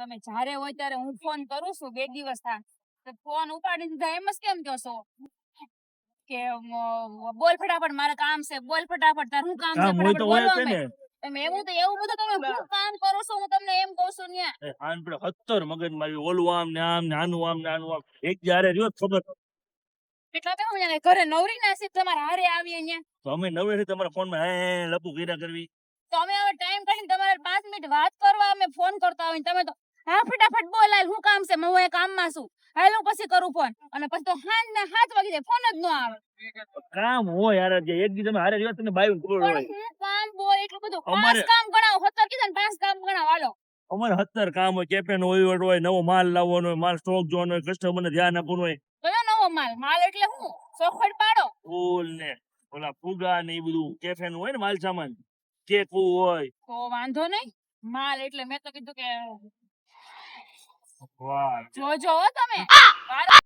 તમે જ્યારે હોય ત્યારે હું ફોન કરું છું 2 દિવસ થા તો ફોન ઉપાડી દીધા એમ જ કેમ કહો છો કે બોલ ફટાફટ મારે કામ છે બોલ ફટાફટ તાર હું કામ છે કામ હોય ફટાફટ તો હોય બોલો જ અમે ને તમે એવું બધું તમે શું કામ કરો છો હું તમને એમ કહું છું ન્યા આન પર 70 મગજ મારી ઓલું આમ ને આમ ને આનું આમ ને આનું આમ એક જ્યારે રહ્યો જ ખબર એટલા બે હું ઘરે નવરી ના છે તમારે હારે આવી અહીંયા તો અમે નવે તમારા ફોનમાં હે લપુ કર્યા કરવી તો અમે હવે ટાઈમ કાઢીને તમારે 5 મિનિટ વાત કરવા અમે ફોન કરતા હોય તમે તો હા ફટાફટ બોલ હાલ હું કામ છે હું એ કામમાં છું હાલ હું પછી કરું ફોન અને પછી તો હાંજના 7 વાગી જાય ફોન જ ન આવે કામ હોય યાર જે એક દી તમે હારે રહ્યો તને બાયું ખબર પણ હોય હું કામ બોલ એટલું બધું અમારે- 5 કામ ગણાવો 17 કીધા ને 5 કામ ગણાવો હાલો અમારે 70 કામ હોય કેફેન હોય નવો માલ લાવવાનો હોય માલ સ્ટોક જોવાનો હોય કસ્ટમરને ધ્યાન આપવાનું હોય કયો નવો માલ એટલે હું ચોખવટ પાડો ફૂલ ને ઓલા ફુગા ને એ બધું કેફેન હોય ને માલ સામાન કેક હોય તો વાંધો નહીં માલ એટલે મેં તો કીધું કે વાહ જોજો હો તમે